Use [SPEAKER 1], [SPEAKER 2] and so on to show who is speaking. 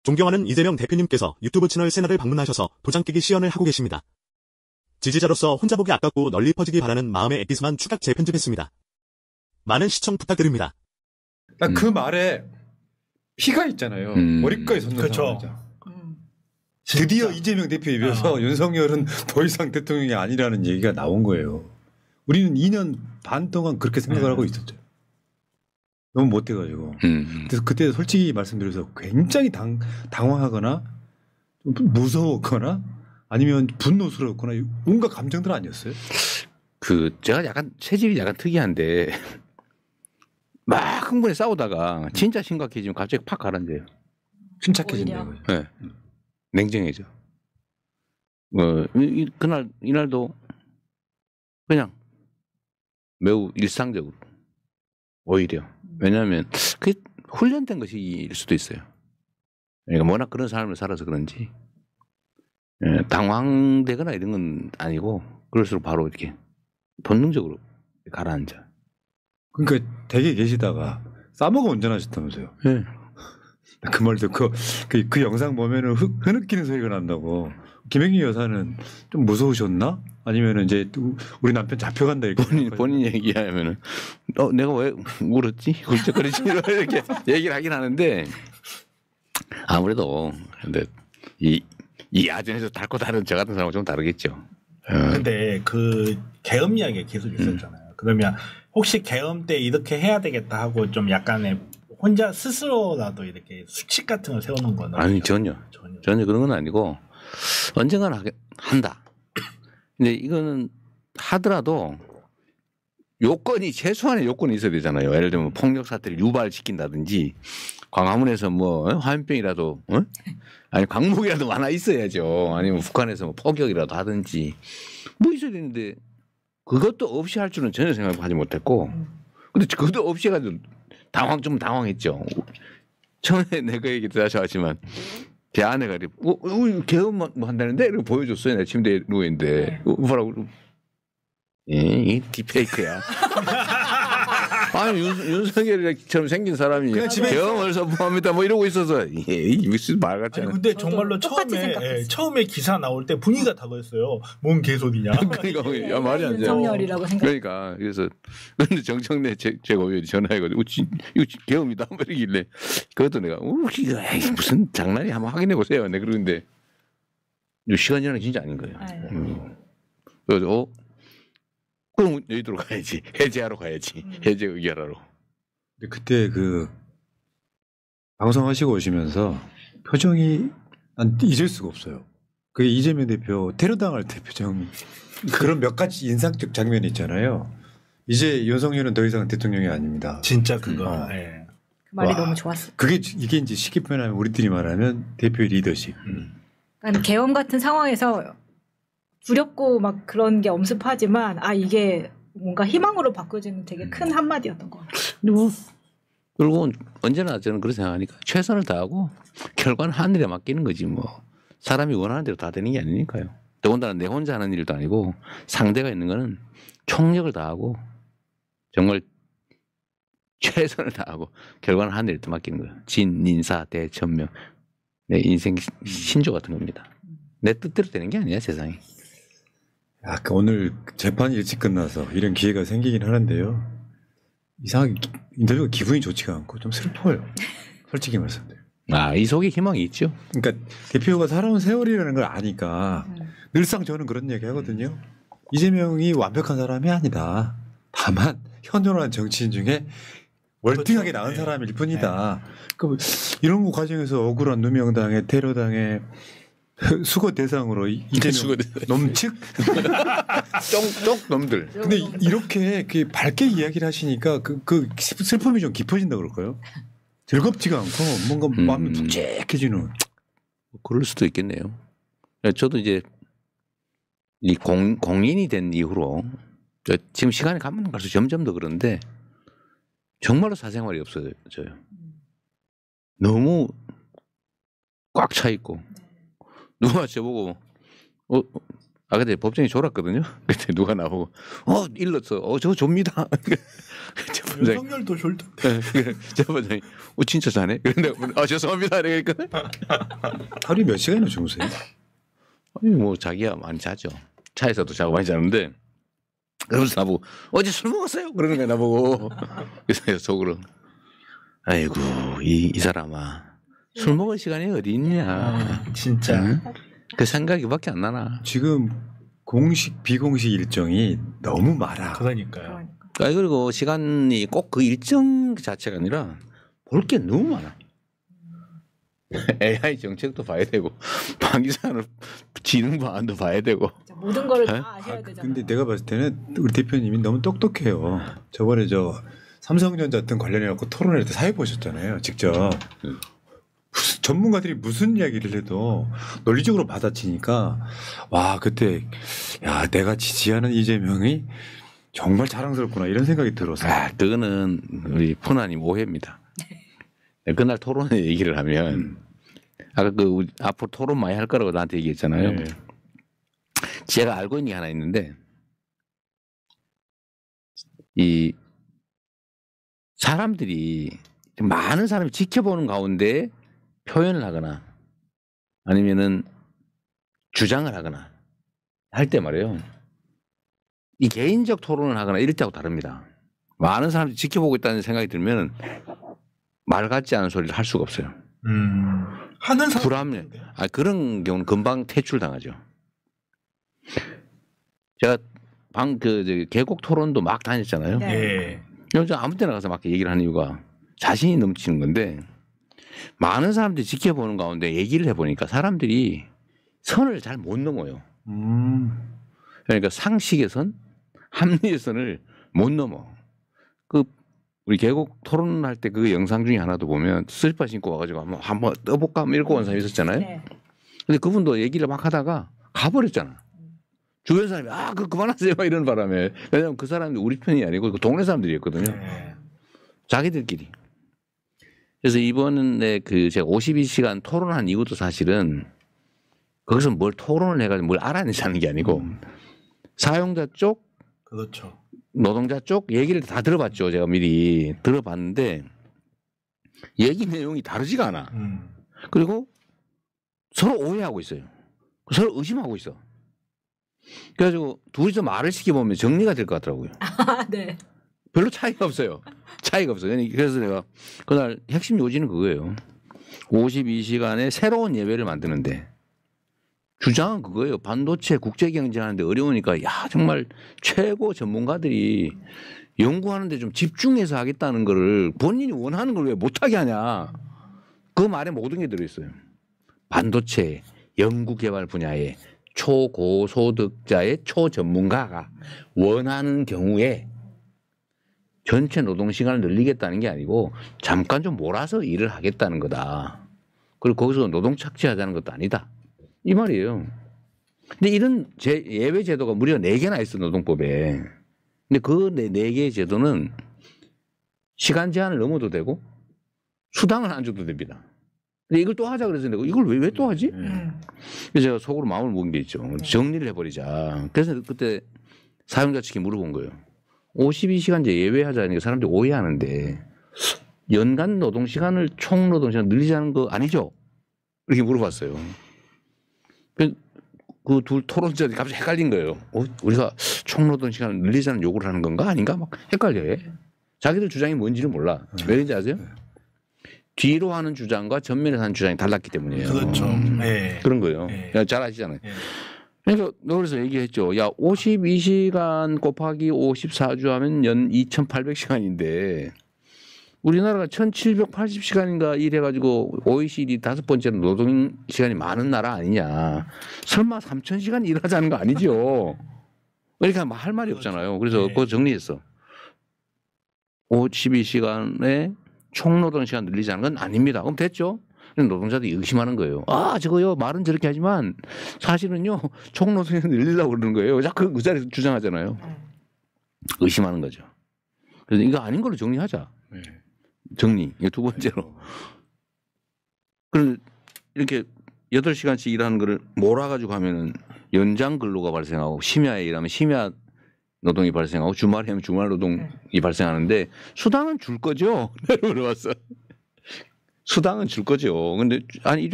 [SPEAKER 1] 존경하는 이재명 대표님께서 유튜브 채널 새날을 방문하셔서 도장 깨기 시연을 하고 계십니다. 지지자로서 혼자 보기 아깝고 널리 퍼지기 바라는 마음의 에피소만 추각 재편집했습니다. 많은 시청 부탁드립니다.
[SPEAKER 2] 딱 그 말에 피가 있잖아요. 머리까지 솟는다. 드디어 이재명 대표 입에서 윤석열은 더 이상 대통령이 아니라는 얘기가 나온 거예요. 우리는 2년 반 동안 그렇게 생각을 하고 있었죠. 너무 못돼가지고. 그래서 그때 솔직히 말씀드려서 굉장히 당황하거나 무서웠거나 아니면 분노스러웠거나 온갖 감정들 아니었어요?
[SPEAKER 3] 제가 약간 체질이 약간 특이한데 막 흥분해 싸우다가 진짜 심각해지면 갑자기 팍 가라앉아요.
[SPEAKER 2] 침착해진다고요.
[SPEAKER 3] 네. 냉정해져. 이날도 그냥 매우 일상적으로 오히려 왜냐하면 그게 훈련된 것일 수도 있어요. 그러니까 워낙 그런 삶을 살아서 그런지 당황되거나 이런 건 아니고 그럴수록 바로 이렇게 본능적으로 가라앉아.
[SPEAKER 2] 그러니까 댁에 계시다가 싸먹어 운전하셨다면서요?
[SPEAKER 3] 네.
[SPEAKER 2] 그 말 듣고 그 영상 보면은 흐느끼는 소리가 난다고. 김행희 여사는 좀 무서우셨나? 아니면은 이제 우리 남편 잡혀간다 이렇게
[SPEAKER 3] 본인 얘기하면은 내가 왜 울었지? 굴쩍거리지 이렇게 얘기를 하긴 하는데 아무래도 근데 이 아전에서 닳고 다른 저 같은 사람은 좀 다르겠죠.
[SPEAKER 4] 근데 그 계엄 이야기가 계속 있었잖아요. 그러면 혹시 계엄 때 이렇게 해야 되겠다 하고 좀 약간의 혼자 스스로라도 이렇게 수칙 같은 걸 세우는 건
[SPEAKER 3] 아니 전혀 그런 건 아니고 언젠가는 한다. 근데 이거는 하더라도 요건이 최소한의 요건이 있어야 되잖아요. 예를 들면 폭력 사태를 유발시킨다든지 광화문에서 뭐 화염병이라도 아니 광목이라도 하나 있어야죠. 아니면 북한에서 뭐 포격이라도 하든지 뭐 있어야 되는데 그것도 없이 할 줄은 전혀 생각하지 못했고 근데 그것도 없이 해가지고 좀 당황했죠. 처음에 내가 얘기 다시 하지만 제 아내가 개엄 뭐 한다는데 이렇게 보여줬어요. 내가 침대에 누워있는데 뭐라고 이 딥페이크야. 아니 윤석열처럼 생긴 사람이 계엄을 선포합니다 뭐 이러고 있어서 무슨 말 같지 않아.
[SPEAKER 4] 근데 정말로 처음에 기사 나올 때 분위기가 다르었어요. 뭔 개소리냐.
[SPEAKER 3] 그러니까 야 말이 안 돼.
[SPEAKER 5] 윤석열이라고 생각.
[SPEAKER 3] 그러니까 그래서 근데 정청래 제가 왜 전화해가지고 이거 계엄이다 뭐 이러길래 그것도 내가 무슨 장난이 한번 확인해 보세요. 내가 그러는데 시간이 지나는 진짜 아닌 거예요. 그래서 그럼 여의도로 가야지. 해제하러 가야지. 해제 의결하러.
[SPEAKER 2] 근데 그때 그 방송하시고 오시면서 표정이 난 잊을 수가 없어요. 그게 이재명 대표 테러당할 때 표정 그런 몇 가지 인상적 장면이 있잖아요. 이제 윤석열은 더 이상 대통령이 아닙니다.
[SPEAKER 4] 진짜 그거. 네.
[SPEAKER 5] 그 말이 너무 좋았어.
[SPEAKER 2] 이게 이제 쉽게 표현하면 우리들이 말하면 대표의 리더십.
[SPEAKER 5] 그러니까 계엄 같은 상황에서 두렵고 막 그런 게 엄습하지만 이게 뭔가 희망으로 바꿔지는 되게 큰 한마디였던 것 같아요.
[SPEAKER 3] 근데 뭐 결국은 언제나 저는 그렇게 생각하니까 최선을 다하고 결과는 하늘에 맡기는 거지 뭐. 사람이 원하는 대로 다 되는 게 아니니까요. 더군다나 내 혼자 하는 일도 아니고 상대가 있는 거는 총력을 다하고 정말 최선을 다하고 결과는 하늘에 맡기는 거예요. 진인사 대천명. 내 인생 신조 같은 겁니다. 내 뜻대로 되는 게 아니야 세상이.
[SPEAKER 2] 오늘 재판이 일찍 끝나서 이런 기회가 생기긴 하는데요. 이상하게 인터뷰가 기분이 좋지가 않고 좀 슬퍼요. 솔직히 말씀드려요.
[SPEAKER 3] 이 속에 희망이 있죠.
[SPEAKER 2] 그러니까 대표가 살아온 세월이라는 걸 아니까 늘상 저는 그런 얘기 하거든요. 이재명이 완벽한 사람이 아니다. 다만 현존하는 정치인 중에 월등하게 나은 사람일 뿐이다. 이런 과정에서 억울한 누명당해 테러당해 수거 대상으로 이재명 놈측
[SPEAKER 3] 쫑쫑 놈들.
[SPEAKER 2] 근데 이렇게 밝게 이야기를 하시니까 그 슬픔이 좀 깊어진다 그럴까요? 즐겁지가 않고 뭔가 마음이 묵직해지는.
[SPEAKER 3] 그럴 수도 있겠네요. 저도 이제 이 공인이 된 이후로 지금 시간이 가면 갈수록 점점 더 그런데 정말로 사생활이 없어져요. 너무 꽉 차 있고 누가 저보고 근데 법정이 졸았거든요. 그때 누가 나보고 일렀어. 저 좁니다.
[SPEAKER 4] 윤석열도 졸던데.
[SPEAKER 3] 재판장이 진짜 자네? 그런데 죄송합니다. 이러니까
[SPEAKER 2] 하루에 몇 시간이나 주무세요?
[SPEAKER 3] 아니 뭐 자기야 많이 자죠. 차에서도 자고 많이 자는데 그러면서 나보고 어제 술 먹었어요? 그러는 거야 나보고. 그래서 속으로 아이고 이 사람아 술 먹을 시간이 어디 있냐.
[SPEAKER 4] 진짜.
[SPEAKER 3] 응? 그 생각이밖에 안 나나.
[SPEAKER 2] 지금 공식 비공식 일정이 너무 많아.
[SPEAKER 4] 그러니까요.
[SPEAKER 3] 그리고 시간이 꼭 그 일정 자체가 아니라 볼 게 너무 많아. AI 정책도 봐야 되고 방위산업 지능 방안도 봐야 되고
[SPEAKER 5] 모든 걸 다 아셔야 되잖아요.
[SPEAKER 2] 근데 내가 봤을 때는 우리 대표님이 너무 똑똑해요. 저번에 삼성전자 등 관련해 갖고 토론회 때 사회 보셨잖아요. 직접. 전문가들이 무슨 이야기를 해도 논리적으로 받아치니까 와 그때 야 내가 지지하는 이재명이 정말 자랑스럽구나 이런 생각이 들었어요.
[SPEAKER 3] 그거는 우리 푸나님 오해입니다. 그날 토론회 얘기를 하면 아까 우리 앞으로 토론 많이 할 거라고 나한테 얘기했잖아요.
[SPEAKER 2] 네.
[SPEAKER 3] 제가 알고 있는 게 하나 있는데 이 사람들이 많은 사람이 지켜보는 가운데 표현을 하거나 아니면은 주장을 하거나 할 때 말이에요. 이 개인적 토론을 하거나 이럴 때하고 다릅니다. 많은 사람들이 지켜보고 있다는 생각이 들면 말 같지 않은 소리를 할 수가 없어요.
[SPEAKER 4] 하는 사람
[SPEAKER 3] 불합리해. 그런 경우는 금방 퇴출당하죠. 제가 계곡 토론도 막 다녔잖아요.
[SPEAKER 4] 네.
[SPEAKER 3] 아무 때나 가서 막 얘기를 하는 이유가 자신이 넘치는 건데 많은 사람들이 지켜보는 가운데 얘기를 해보니까 사람들이 선을 잘 못 넘어요. 그러니까 상식의 선, 합리의 선을 못 넘어. 우리 계곡 토론할 때 그 영상 중에 하나도 보면 슬리퍼 신고 와가지고 한번 떠볼까 밀고 온 사람이 있었잖아요.
[SPEAKER 5] 네.
[SPEAKER 3] 근데 그분도 얘기를 막 하다가 가버렸잖아. 주변 사람이 그만하세요 이런 바람에. 왜냐하면 그 사람이 우리 편이 아니고 그 동네 사람들이었거든요.
[SPEAKER 4] 네.
[SPEAKER 3] 자기들끼리. 그래서 이번에 제가 52시간 토론한 이유도 사실은 거기서 뭘 토론을 해가지고 뭘 알아내자는 게 아니고 사용자 쪽,
[SPEAKER 4] 그렇죠.
[SPEAKER 3] 노동자 쪽 얘기를 다 들어봤죠. 제가 미리 들어봤는데 얘기 내용이 다르지가 않아. 그리고 서로 오해하고 있어요. 서로 의심하고 있어. 그래가지고 둘이서 말을 시켜보면 정리가 될 것 같더라고요.
[SPEAKER 5] 네.
[SPEAKER 3] 별로 차이가 없어요. 차이가 없어요. 그래서 내가 그날 핵심 요지는 그거예요. 52시간에 새로운 예배를 만드는데 주장은 그거예요. 반도체 국제 경쟁하는데 어려우니까 정말 최고 전문가들이 연구하는데 좀 집중해서 하겠다는 거를 본인이 원하는 걸 왜 못하게 하냐. 그 말에 모든 게 들어있어요. 반도체 연구개발 분야에 초고소득자의 초전문가가 원하는 경우에 전체 노동시간을 늘리겠다는 게 아니고 잠깐 좀 몰아서 일을 하겠다는 거다. 그리고 거기서 노동 착취하자는 것도 아니다. 이 말이에요. 근데 이런 예외 제도가 무려 4개나 있어 노동법에. 근데 그 4개의 제도는 시간 제한을 넘어도 되고 수당을 안 줘도 됩니다. 근데 이걸 또 하자 그래서 내가 이걸 왜 또 하지? 그래서 제가 속으로 마음을 먹은 게 있죠. 정리를 해버리자. 그래서 그때 사용자 측에 물어본 거예요. 52시간제 예외하자니까 사람들이 오해하는데 연간 노동시간을 총 노동시간 늘리자는 거 아니죠? 이렇게 물어봤어요. 그 둘 토론자들이 갑자기 헷갈린 거예요. 우리가 총 노동시간을 늘리자는 요구를 하는 건가 아닌가 막 헷갈려해. 자기들 주장이 뭔지를 몰라. 왜 그런지 아세요? 뒤로 하는 주장과 전면에서 하는 주장이 달랐기 때문이에요.
[SPEAKER 4] 그렇죠. 네.
[SPEAKER 3] 그런 거예요.
[SPEAKER 4] 네.
[SPEAKER 3] 잘 아시잖아요.
[SPEAKER 4] 네.
[SPEAKER 3] 그러니까 그래서 얘기했죠. 52시간 곱하기 54주 하면 연 2,800시간인데 우리나라가 1,780시간인가 일해가지고 OECD 5번째로 노동 시간이 많은 나라 아니냐. 설마 3,000시간 일하자는 거 아니죠. 그러니까 할 말이 없잖아요. 그래서 그거 정리했어. 52시간에 총노동 시간 늘리자는 건 아닙니다. 그럼 됐죠? 노동자들이 의심하는 거예요. 저거요 말은 저렇게 하지만 사실은요 총노동 시간 늘리려고 그러는 거예요. 자꾸 그 자리에서 주장하잖아요. 의심하는 거죠. 그래서 이거 아닌 걸로 정리하자. 정리. 이거 두 번째로. 그럼 이렇게 8시간씩 일하는 거를 몰아가지고 하면은 연장 근로가 발생하고 심야에 일하면 심야 노동이 발생하고 주말에 하면 주말 노동이 발생하는데 수당은 줄 거죠? 물어봤어. 수당은 줄 거죠. 근데 아니